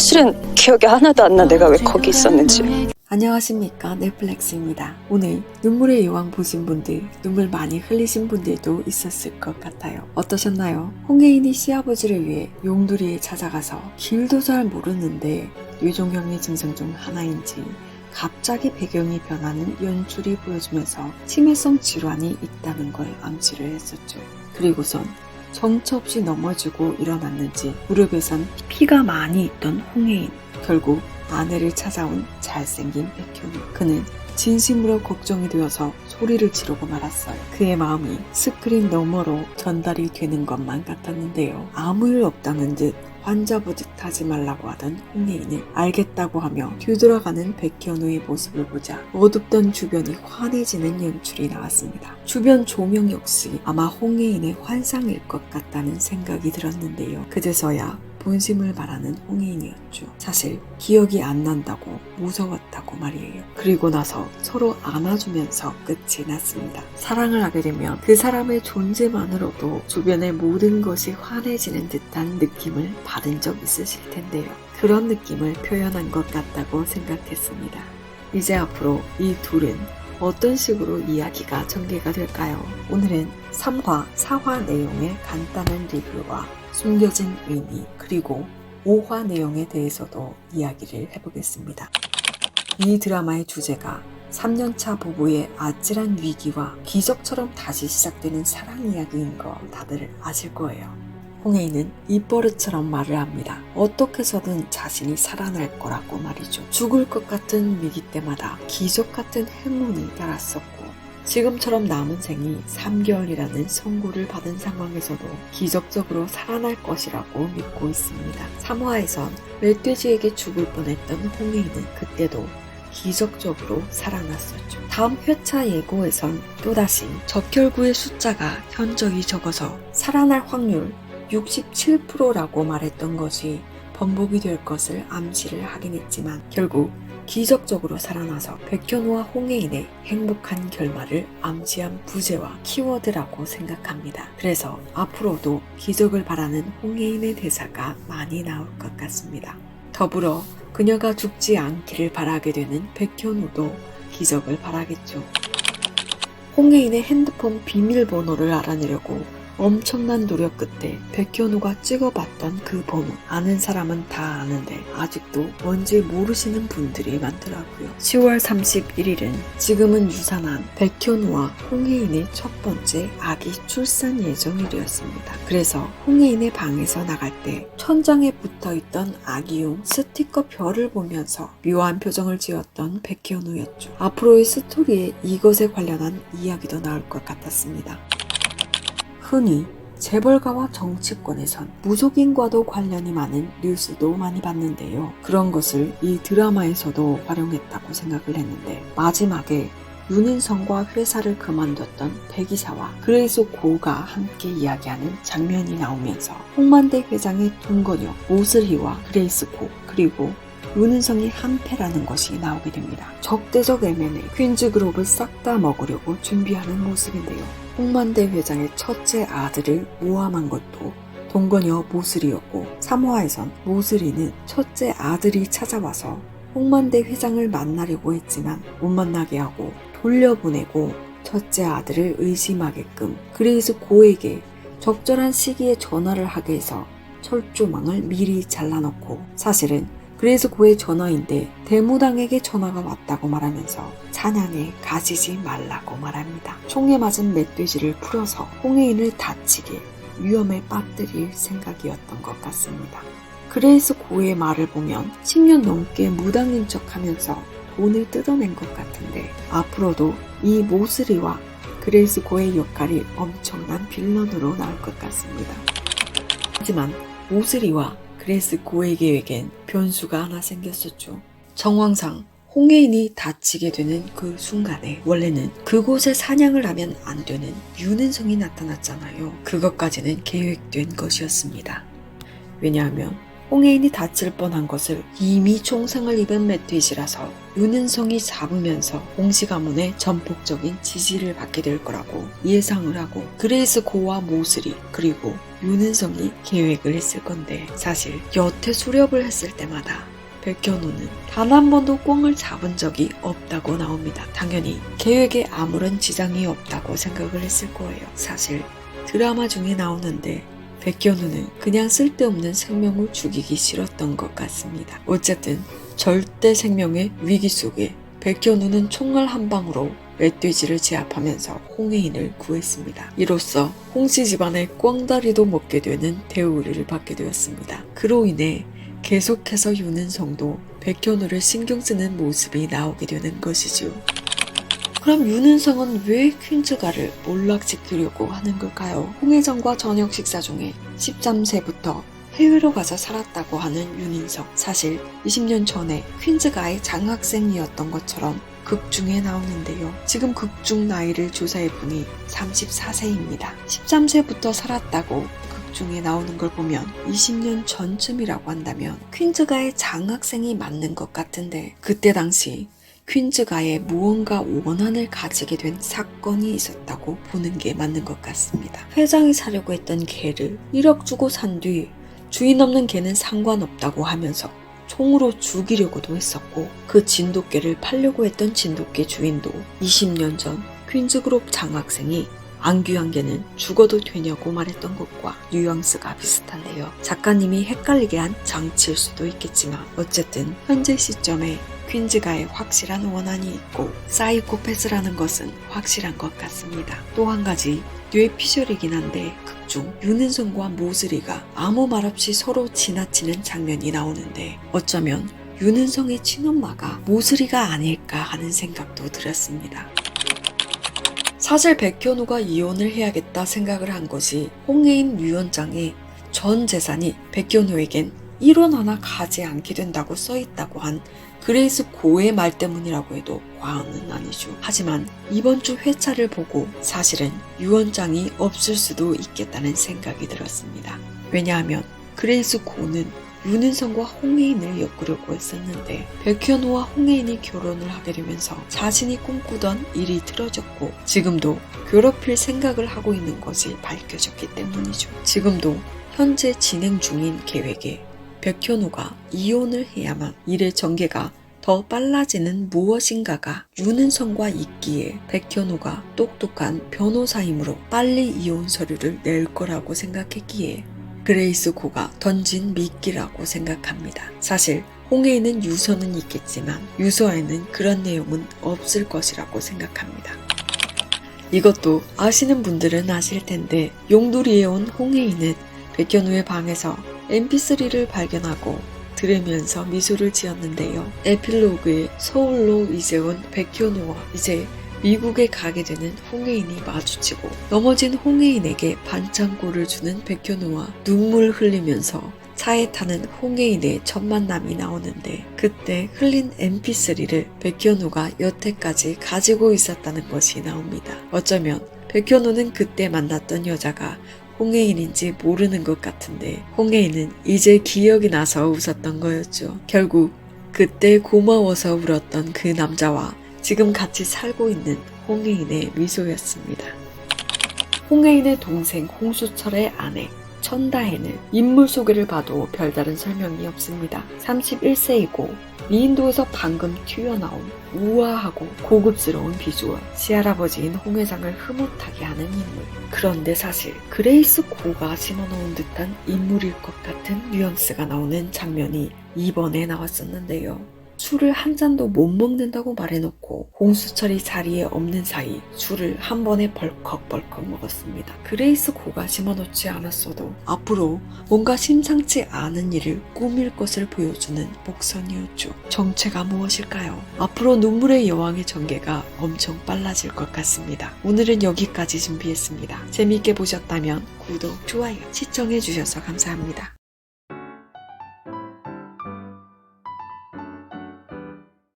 실은 기억이 하나도 안 나. 내가 왜 거기 있었는지. 안녕하십니까, 넷플릭스입니다. 오늘 눈물의 여왕 보신 분들, 눈물 많이 흘리신 분들도 있었을 것 같아요. 어떠셨나요? 홍혜인이 시아버지를 위해 용두리에 찾아가서 길도 잘 모르는데 뇌종양의 증상 중 하나인지 갑자기 배경이 변하는 연출이 보여주면서 치매성 질환이 있다는 걸 암시를 했었죠. 그리고선 정처 없이 넘어지고 일어났는지 무릎에선 피가 많이 있던 홍혜인. 결국 아내를 찾아온 잘생긴 백현우. 그는 진심으로 걱정이 되어서 소리를 지르고 말았어요. 그의 마음이 스크린 너머로 전달이 되는 것만 같았는데요. 아무 일 없다는 듯 환자 보듯 하지 말라고 하던 홍혜인을 알겠다고 하며 뒤돌아가는 백현우의 모습을 보자 어둡던 주변이 환해지는 연출이 나왔습니다. 주변 조명 역시 아마 홍혜인의 환상일 것 같다는 생각이 들었는데요. 그제서야 본심을 말하는 홍혜인이었죠. 사실 기억이 안 난다고 무서웠다고 말이에요. 그리고 나서 서로 안아주면서 끝이 났습니다. 사랑을 하게 되면 그 사람의 존재만으로도 주변의 모든 것이 환해지는 듯한 느낌을 받은 적 있으실 텐데요. 그런 느낌을 표현한 것 같다고 생각했습니다. 이제 앞으로 이 둘은 어떤 식으로 이야기가 전개가 될까요? 오늘은 3화, 4화 내용의 간단한 리뷰와 숨겨진 의미, 그리고 5화 내용에 대해서도 이야기를 해보겠습니다. 이 드라마의 주제가 3년차 부부의 아찔한 위기와 기적처럼 다시 시작되는 사랑 이야기인 거 다들 아실 거예요. 홍혜인은 입버릇처럼 말을 합니다. 어떻게 해서든 자신이 살아날 거라고 말이죠. 죽을 것 같은 위기 때마다 기적 같은 행운이 따랐었고 지금처럼 남은 생이 3개월이라는 선고를 받은 상황에서도 기적적으로 살아날 것이라고 믿고 있습니다. 3화에선 멧돼지에게 죽을 뻔했던 홍혜인은 그때도 기적적으로 살아났었죠. 다음 회차 예고에선 또다시 적혈구의 숫자가 현저히 적어서 살아날 확률 67%라고 말했던 것이 번복이 될 것을 암시를 하긴 했지만 결국 기적적으로 살아나서 백현우와 홍혜인의 행복한 결말을 암시한 부제와 키워드라고 생각합니다. 그래서 앞으로도 기적을 바라는 홍혜인의 대사가 많이 나올 것 같습니다. 더불어 그녀가 죽지 않기를 바라게 되는 백현우도 기적을 바라겠죠. 홍혜인의 핸드폰 비밀번호를 알아내려고 엄청난 노력 끝에 백현우가 찍어봤던 그 번호. 아는 사람은 다 아는데 아직도 뭔지 모르시는 분들이 많더라고요. 10월 31일은 지금은 유산한 백현우와 홍혜인의 첫 번째 아기 출산 예정일이었습니다. 그래서 홍혜인의 방에서 나갈 때 천장에 붙어있던 아기용 스티커 별을 보면서 묘한 표정을 지었던 백현우였죠. 앞으로의 스토리에 이것에 관련한 이야기도 나올 것 같았습니다. 흔히 재벌가와 정치권에선 무속인과도 관련이 많은 뉴스도 많이 봤는데요. 그런 것을 이 드라마에서도 활용했다고 생각을 했는데 마지막에 윤은성과 회사를 그만뒀던 백이사와 그레이스 고가 함께 이야기하는 장면이 나오면서 홍만대 회장의 동건녀 오슬희와 그레이스 고 그리고 윤은성이 한패라는 것이 나오게 됩니다. 적대적 애면에 퀸즈그룹을 싹 다 먹으려고 준비하는 모습인데요. 홍만대 회장의 첫째 아들을 모함한 것도 동건녀 모슬이였고 3화에선 모슬이는 첫째 아들이 찾아와서 홍만대 회장을 만나려고 했지만 못 만나게 하고 돌려보내고 첫째 아들을 의심하게끔 그레이스 고에게 적절한 시기에 전화를 하게 해서 철조망을 미리 잘라놓고 사실은 그레이스 고의 전화인데 대무당에게 전화가 왔다고 말하면서 사냥에 가시지 말라고 말합니다. 총에 맞은 멧돼지를 풀어서 홍혜인을 다치게 위험에 빠뜨릴 생각이었던 것 같습니다. 그레이스 고의 말을 보면 10년 넘게 무당인 척하면서 돈을 뜯어낸 것 같은데 앞으로도 이 모슬이와 그레이스 고의 역할이 엄청난 빌런으로 나올 것 같습니다. 하지만 모슬이와 그레이스 고의 계획엔 변수가 하나 생겼었죠. 정황상 홍혜인이 다치게 되는 그 순간에 원래는 그곳에 사냥을 하면 안 되는 윤은성이 나타났잖아요. 그것까지는 계획된 것이었습니다. 왜냐하면 홍혜인이 다칠 뻔한 것을 이미 총상을 입은 멧돼지라서 윤은성이 잡으면서 홍씨 가문의 전폭적인 지지를 받게 될 거라고 예상을 하고 그레이스 고와 모슬이 그리고 윤은성이 계획을 했을 건데 사실 여태 수렵을 했을 때마다 백현우는 단 한 번도 꿩을 잡은 적이 없다고 나옵니다. 당연히 계획에 아무런 지장이 없다고 생각을 했을 거예요. 사실 드라마 중에 나오는데 백현우는 그냥 쓸데없는 생명을 죽이기 싫었던 것 같습니다. 어쨌든 절대 생명의 위기 속에 백현우는 총알 한 방으로 멧돼지를 제압하면서 홍해인을 구했습니다. 이로써 홍씨 집안의 꿩다리도 먹게 되는 대우를 받게 되었습니다. 그로 인해 계속해서 윤은성도 백현우를 신경 쓰는 모습이 나오게 되는 것이죠. 그럼 윤은성은 왜 퀸즈가를 몰락시키려고 하는 걸까요? 홍혜정과 저녁 식사 중에 13세부터 해외로 가서 살았다고 하는 윤은성. 사실 20년 전에 퀸즈가의 장학생이었던 것처럼 극중에 나오는데요. 지금 극중 나이를 조사해보니 34세입니다. 13세부터 살았다고 극중에 나오는 걸 보면 20년 전쯤이라고 한다면 퀸즈가의 장학생이 맞는 것 같은데 그때 당시 퀸즈가에 무언가 원한을 가지게 된 사건이 있었다고 보는 게 맞는 것 같습니다. 회장이 사려고 했던 개를 1억 주고 산 뒤 주인 없는 개는 상관없다고 하면서 총으로 죽이려고도 했었고 그 진돗개를 팔려고 했던 진돗개 주인도 20년 전 퀸즈그룹 장학생이 안귀한 개는 죽어도 되냐고 말했던 것과 뉘앙스가 비슷한데요. 작가님이 헷갈리게 한 장치일 수도 있겠지만 어쨌든 현재 시점에 퀸즈가에 확실한 원한이 있고 사이코패스라는 것은 확실한 것 같습니다. 또 한 가지 뇌피셜이긴 한데 극중 윤은성과 모슬이가 아무 말 없이 서로 지나치는 장면이 나오는데 어쩌면 윤은성의 친엄마가 모슬이가 아닐까 하는 생각도 들었습니다. 사실 백현우가 이혼을 해야겠다 생각을 한 것이 홍혜인 위원장의 전 재산이 백현우에겐 1원 하나 가지 않게 된다고 써있다고 한 그레이스 고의 말 때문이라고 해도 과언은 아니죠. 하지만 이번 주 회차를 보고 사실은 위원장이 없을 수도 있겠다는 생각이 들었습니다. 왜냐하면 그레이스 고는 윤은성과 홍혜인을 엮으려고 했었는데 백현우와 홍혜인이 결혼을 하게 되면서 자신이 꿈꾸던 일이 틀어졌고 지금도 괴롭힐 생각을 하고 있는 것이 밝혀졌기 때문이죠. 지금도 현재 진행 중인 계획에 백현우가 이혼을 해야만 일의 전개가 더 빨라지는 무엇인가가 윤은성과 있기에 백현우가 똑똑한 변호사이므로 빨리 이혼 서류를 낼 거라고 생각했기에 그레이스 고가 던진 미끼라고 생각합니다. 사실 홍혜인은 유서는 있겠지만 유서에는 그런 내용은 없을 것이라고 생각합니다. 이것도 아시는 분들은 아실 텐데 용두리에 온 홍혜인은 백현우의 방에서 mp3를 발견하고 들으면서 미소를 지었는데요. 에필로그에 서울로 이제 온 백현우와 이제 미국에 가게 되는 홍혜인이 마주치고 넘어진 홍혜인에게 반창고를 주는 백현우와 눈물 흘리면서 차에 타는 홍혜인의 첫 만남이 나오는데 그때 흘린 mp3를 백현우가 여태까지 가지고 있었다는 것이 나옵니다. 어쩌면 백현우는 그때 만났던 여자가 홍혜인인지 모르는 것 같은데 홍혜인은 이제 기억이 나서 웃었던 거였죠. 결국 그때 고마워서 울었던 그 남자와 지금 같이 살고 있는 홍혜인의 미소였습니다. 홍혜인의 동생 홍수철의 아내 천다혜는 인물 소개를 봐도 별다른 설명이 없습니다. 31세이고 미인도에서 방금 튀어나온 우아하고 고급스러운 비주얼, 시할아버지인 홍 회장을 흐뭇하게 하는 인물. 그런데 사실 그레이스 고가 심어놓은 듯한 인물일 것 같은 뉘앙스가 나오는 장면이 이번에 나왔었는데요. 술을 한 잔도 못 먹는다고 말해놓고 홍수철이 자리에 없는 사이 술을 한 번에 벌컥벌컥 먹었습니다. 그레이스 고가 심어놓지 않았어도 앞으로 뭔가 심상치 않은 일을 꾸밀 것을 보여주는 복선이었죠. 정체가 무엇일까요? 앞으로 눈물의 여왕의 전개가 엄청 빨라질 것 같습니다. 오늘은 여기까지 준비했습니다. 재미있게 보셨다면 구독, 좋아요, 시청해주셔서 감사합니다.